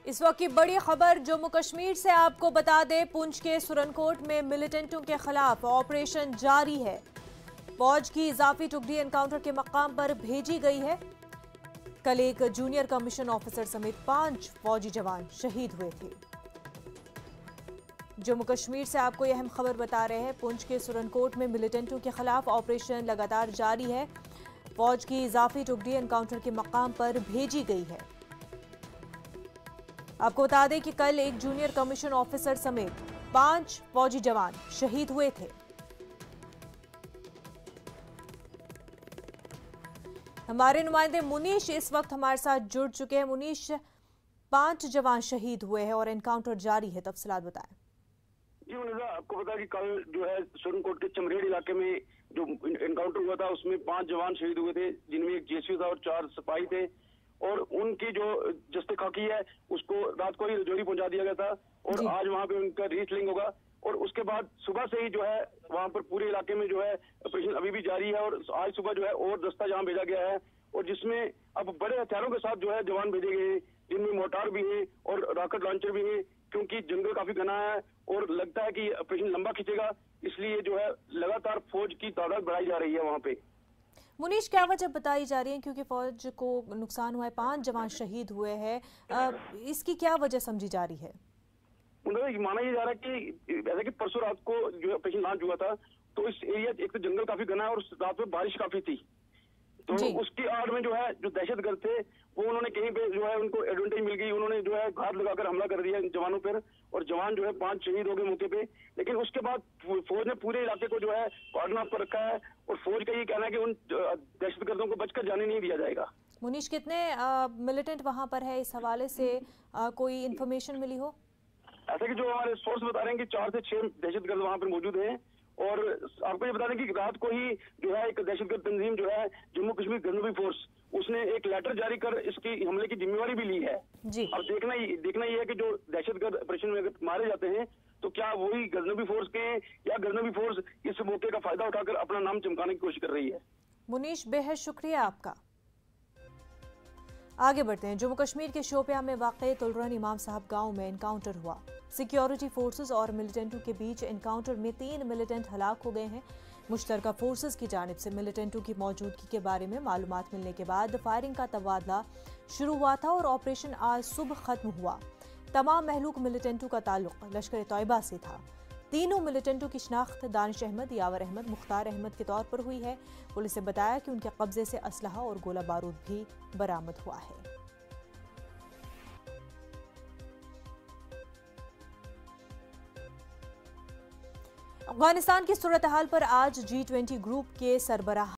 इस वक्त की बड़ी खबर जम्मू कश्मीर से आपको बता दें, पुंछ के सुरनकोट में मिलिटेंटों के खिलाफ ऑपरेशन जारी है। फौज की इजाफी टुकड़ी एनकाउंटर के मकाम पर भेजी गई है। कल एक जूनियर कमीशन ऑफिसर समेत 5 फौजी जवान शहीद हुए थे। जम्मू कश्मीर से आपको यह अहम खबर बता रहे हैं, पुंछ के सुरनकोट में मिलिटेंटों के खिलाफ ऑपरेशन लगातार जारी है। फौज की इजाफी टुकड़ी एनकाउंटर के मकाम पर भेजी गई है। आपको बता दें कि कल एक जूनियर कमीशन ऑफिसर समेत 5 फौजी जवान शहीद हुए थे। हमारे नुमाइंदे मुनीश इस वक्त हमारे साथ जुड़ चुके हैं। मुनीश, 5 जवान शहीद हुए हैं और एनकाउंटर जारी है, तफसीलात बताएं। जी मुनीजा, आपको पता कि कल जो है सुरनकोट के चमरेड़ इलाके में जो एनकाउंटर हुआ था उसमें 5 जवान शहीद हुए थे, जिनमें एक जेसीओ था और 4 सिपाही थे। और उनकी जो जस्ते खाकी है उसको रात को ही रजौरी पहुंचा दिया गया था और आज वहां पे उनका रीस्लिंग होगा। और उसके बाद सुबह से ही जो है वहां पर पूरे इलाके में जो है ऑपरेशन अभी भी जारी है। और आज सुबह जो है और दस्ता जहां भेजा गया है और जिसमें अब बड़े हथियारों के साथ जो है जवान भेजे गए हैं, जिनमें मोर्टार भी है और रॉकेट लॉन्चर भी है, क्योंकि जंगल काफी घना है और लगता है कि ऑपरेशन लंबा खींचेगा, इसलिए जो है लगातार फौज की तादाद बढ़ाई जा रही है वहां पे। मुनीश, क्या वजह बताई जा रही है, क्योंकि फौज को नुकसान हुआ है, 5 जवान शहीद हुए हैं, इसकी क्या वजह समझी जा रही है? माना ये जा रहा है कि ऐसा कि परसों रात को जो ऑपरेशन लॉन्च हुआ था तो इस एरिया एक तो जंगल काफी घना है और रात में बारिश काफी थी, तो उसकी आड़ में जो है जो दहशतगर्द थे वो उन्होंने कहीं पे जो है उनको एडवांटेज मिल गई, उन्होंने जो है घात लगाकर हमला कर दिया जवानों पर और जवान जो है 5 शहीद हो गए मौके पे। लेकिन उसके बाद फौज ने पूरे इलाके को जो है कॉर्डन ऑफ पर रखा है और फौज का ये कहना है कि उन दहशतगर्दों को बचकर जाने नहीं दिया जाएगा। मुनीश, कितने मिलिटेंट वहां पर है, इस हवाले से कोई इन्फॉर्मेशन मिली हो? ऐसा कि जो हमारे सोर्स बता रहे हैं कि 4 से 6 दहशतगर्द वहां पर मौजूद हैं। और आपको ये बता दें कि रात को ही जो है एक दहशतगर्द तंजीम जो है जम्मू कश्मीर गजनवी फोर्स, उसने एक लेटर जारी कर इसकी हमले की जिम्मेवारी भी ली है जी। अब देखना ये है कि जो दहशतगर्द ऑपरेशन में अगर मारे जाते हैं तो क्या वही गजनवी फोर्स के या गजनवी फोर्स इस मौके का फायदा उठाकर अपना नाम चमकाने की कोशिश कर रही है। मुनीश, बेहद शुक्रिया आपका। आगे बढ़ते हैं। जम्मू कश्मीर के शोपियां में वाक़े तुलरन इमाम साहब गांव में एनकाउंटर हुआ। सिक्योरिटी फोर्सेस और मिलिटेंटों के बीच एनकाउंटर में 3 मिलिटेंट हलाक हो गए हैं। मुश्तरका फोर्सेस की जानिब से मिलिटेंटों की मौजूदगी के बारे में मालूमात मिलने के बाद फायरिंग का तबादला शुरू हुआ था और ऑपरेशन आज सुबह खत्म हुआ। तमाम महलूक मिलिटेंटों का ताल्लुक लश्कर तैयबा से था। तीनों मिलिटेंटों की शनाख्त दानिश अहमद, यावर अहमद, मुख्तार अहमद के तौर पर हुई है। पुलिस ने बताया कि उनके कब्जे से असलहा और गोला बारूद भी बरामद हुआ है। अफगानिस्तान की सूरत हाल पर आज G20 ग्रुप के सरबराह